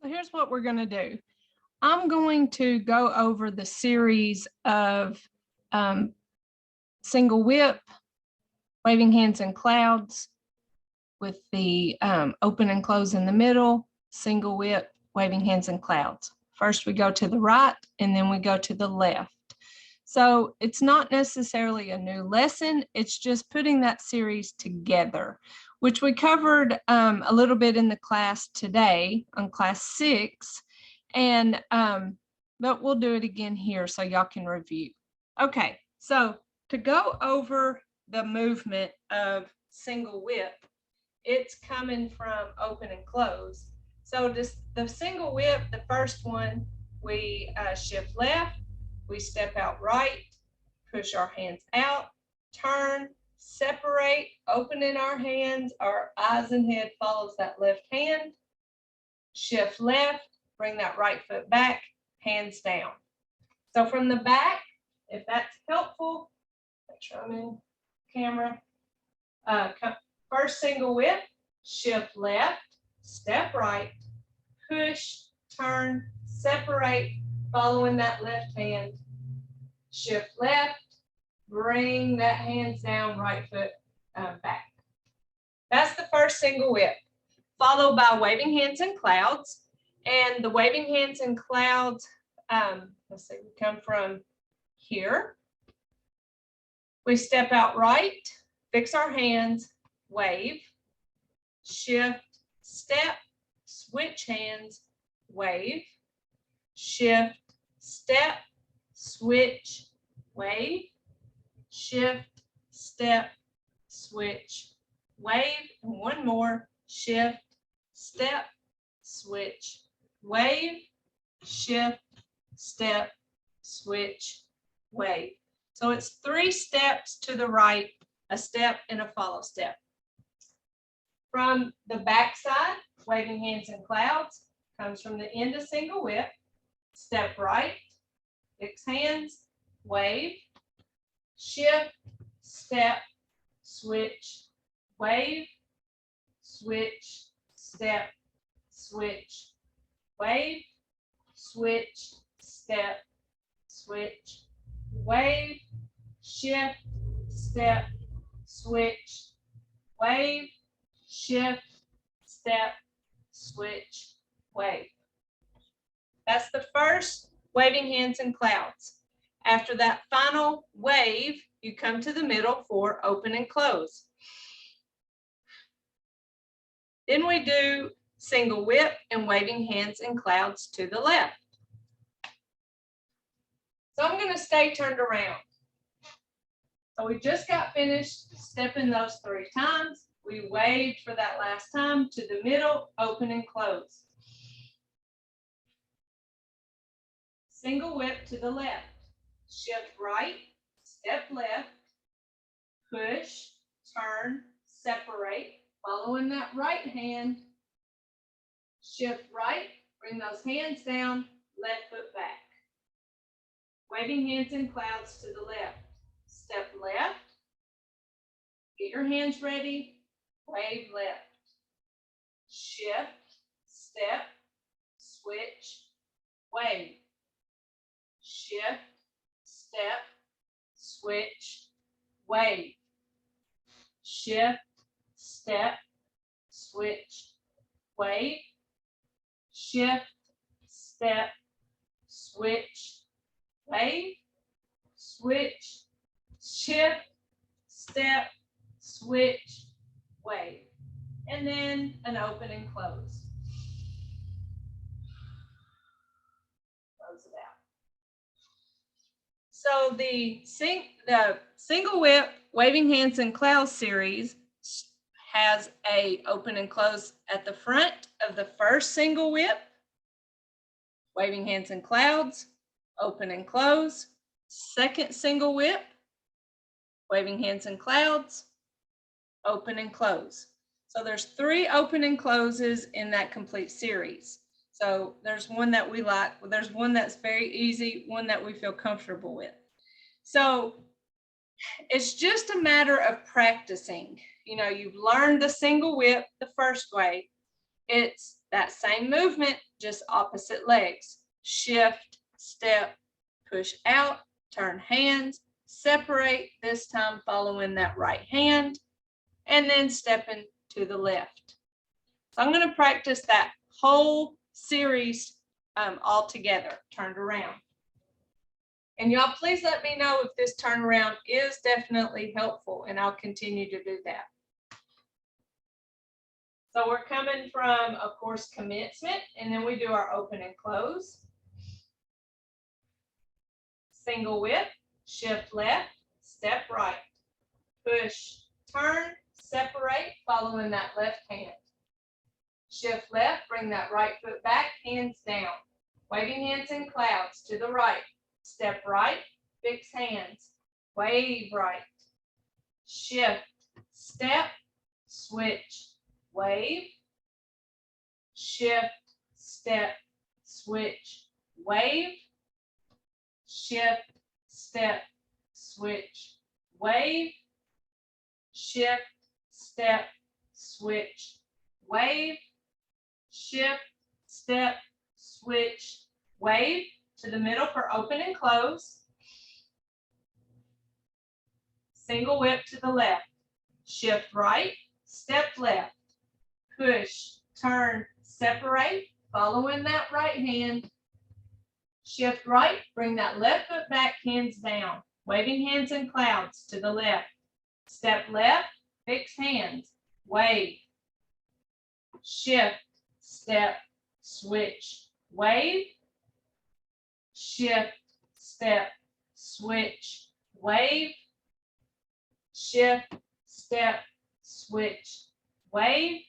So here's what we're going to do. I'm going to go over the series of single whip, waving hands and clouds with the open and close in the middle, single whip, waving hands and clouds. First we go to the right and then we go to the left. So it's not necessarily a new lesson, it's just putting that series together, which we covered a little bit in the class today on class 6. And but we'll do it again here so y'all can review. Okay, so to go over the movement of single whip, it's coming from open and close. So just the single whip, the first one, we shift left, we step out right, push our hands out, turn, separate, opening our hands, our eyes and head follows that left hand, shift left, bring that right foot back, hands down. So from the back, if that's helpful, make sure I'm in camera. First single whip, shift left, step right, push, turn, separate, following that left hand, shift left, bring that hands down, right foot back. That's the first single whip, followed by waving hands and clouds. And the waving hands and clouds, let's see, we come from here. We step out right, fix our hands, wave, shift, step, switch hands, wave, shift, step, switch, wave, shift, step, switch, wave, and one more, shift, step, switch, wave, shift, step, switch, wave. So it's 3 steps to the right, a step and a follow step. From the back side, waving hands and clouds comes from the end of single whip, step right, fix hands, wave, shift, step, switch, wave, switch, step, switch, wave, switch, step, switch, wave, shift, step, switch, wave, shift, step, switch, wave. That's the first waving hands and clouds. After that final wave, you come to the middle for open and close. Then we do single whip and waving hands and clouds to the left. So I'm going to stay turned around. So we just got finished stepping those 3 times. We waved for that last time to the middle, open and close. Single whip to the left. Shift right, step left, push, turn, separate, following that right hand. Shift right, bring those hands down, left foot back. Waving hands and clouds to the left. Step left, get your hands ready, wave left. Shift, step, switch, wave. Shift, step, switch, wave. Shift, step, switch, wave. Shift, step, switch, wave. Switch, shift, step, switch, wave. And then an open and close. Close it out. So the single whip, waving hands and clouds series has a open and close at the front of the first single whip, waving hands and clouds, open and close. Second single whip, waving hands and clouds, open and close. So there's 3 open and closes in that complete series. So there's one that we like, there's one that's very easy, one that we feel comfortable with. So it's just a matter of practicing. You know, you've learned the single whip the first way. it's that same movement, just opposite legs. Shift, step, push out, turn hands, separate, this time following that right hand, and then stepping to the left. So I'm going to practice that whole series all together, turned around. And y'all, please let me know if this turnaround is definitely helpful, and I'll continue to do that. So we're coming from, of course, commencement, and then we do our open and close. Single whip, shift left, step right, push, turn, separate, following that left hand. Shift left, bring that right foot back, hands down. Waving hands in clouds to the right. Step right, fix hands, wave right. Shift, step, switch, wave. Shift, step, switch, wave. Shift, step, switch, wave. Shift, step, switch, wave. Shift, step, switch, wave to the middle for open and close. Single whip to the left. Shift right, step left. Push, turn, separate, following that right hand. Shift right, bring that left foot back, hands down. Waving hands in clouds to the left. Step left, fix hands, wave. Shift, step, switch, wave. Shift, step, switch, wave. Shift, step, switch, wave.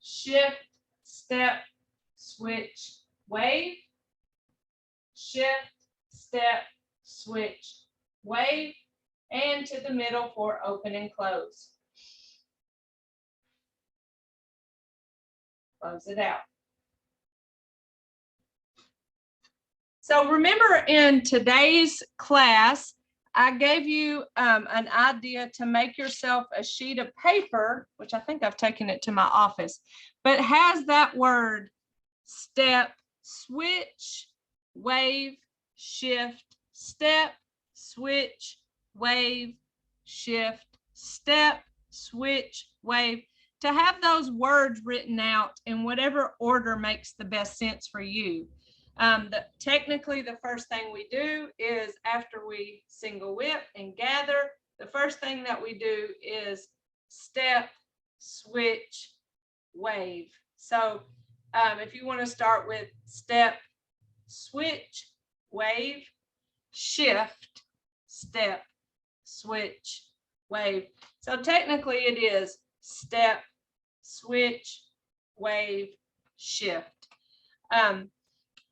Shift, step, switch, wave. Shift, step, switch, wave, and to the middle for open and close. Close it out. So remember, in today's class, I gave you an idea to make yourself a sheet of paper, which I think I've taken it to my office, but has that word step, switch, wave, shift, step, switch, wave, shift, step, switch, wave, to have those words written out in whatever order makes the best sense for you. Technically, the first thing we do is after we single whip and gather, the first thing that we do is step, switch, wave. So if you want to start with step, switch, wave, shift, step, switch, wave. So technically it is step, switch, wave, shift.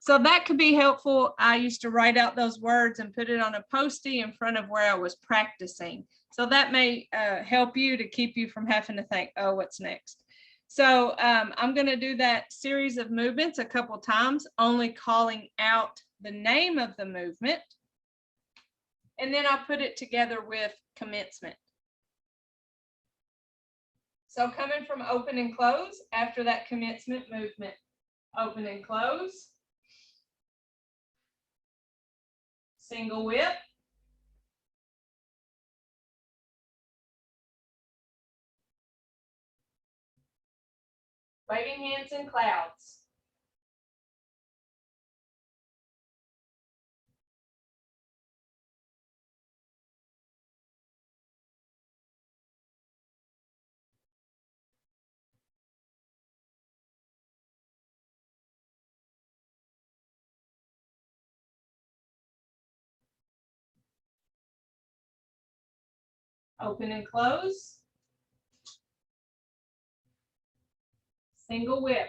So that could be helpful. I used to write out those words and put it on a Post-it in front of where I was practicing. So that may help you to keep you from having to think, oh, what's next? So I'm going to do that series of movements a couple times, only calling out the name of the movement. And then I'll put it together with commencement. So coming from open and close after that commencement movement. Open and close. Single whip. Waving hands in clouds. Open and close. Single whip.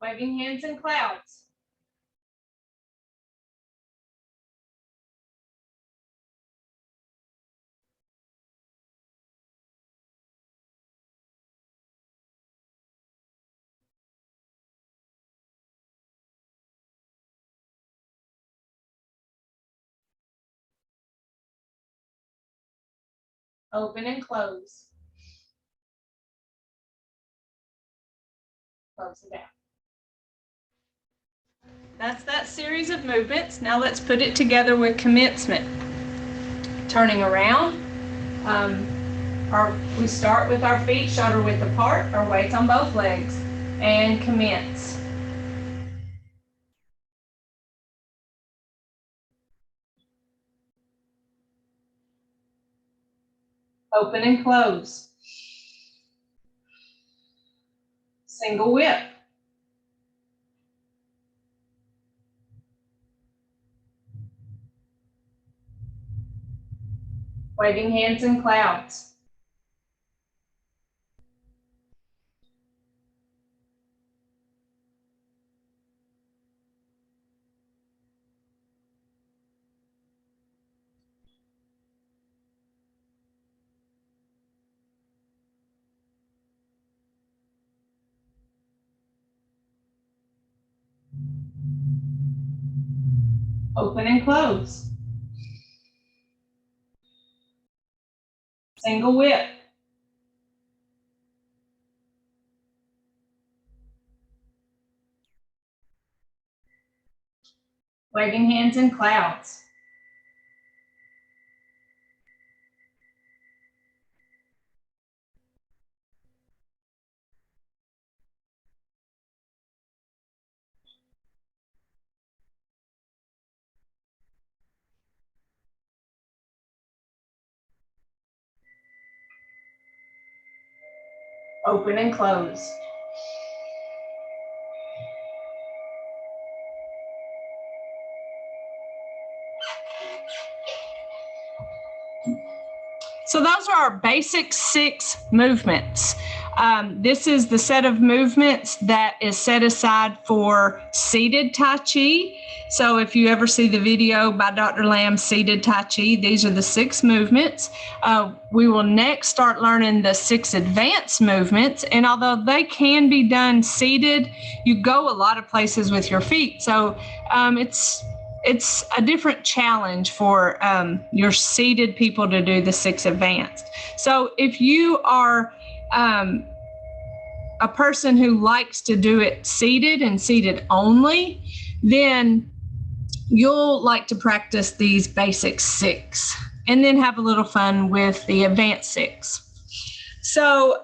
Waving hands in clouds. Open and close. Close it out. That's that series of movements. Now let's put it together with commencement. Turning around. We start with our feet shoulder width apart, our weights on both legs, and commence. Open and close. Single whip. Waving hands in clouds. Open and close. Single whip. Waving hands in clouds. Open and close. So those are our basic 6 movements. This is the set of movements that is set aside for seated Tai Chi. So if you ever see the video by Dr. Lam, Seated Tai Chi, these are the 6 movements. We will next start learning the 6 advanced movements. And although they can be done seated, you go a lot of places with your feet. So it's a different challenge for your seated people to do the 6 advanced. So if you are a person who likes to do it seated and seated only, then you'll like to practice these basic 6 and then have a little fun with the advanced 6. So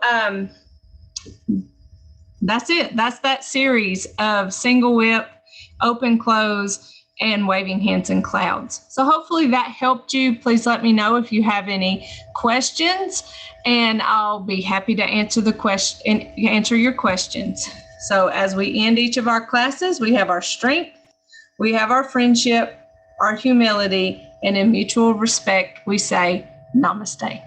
that's it. That's that series of single whip, open, close, and waving hands in clouds. So hopefully that helped you. Please let me know if you have any questions, and I'll be happy to answer your questions. So as we end each of our classes, we have our strength, we have our friendship, our humility, and in mutual respect, we say namaste.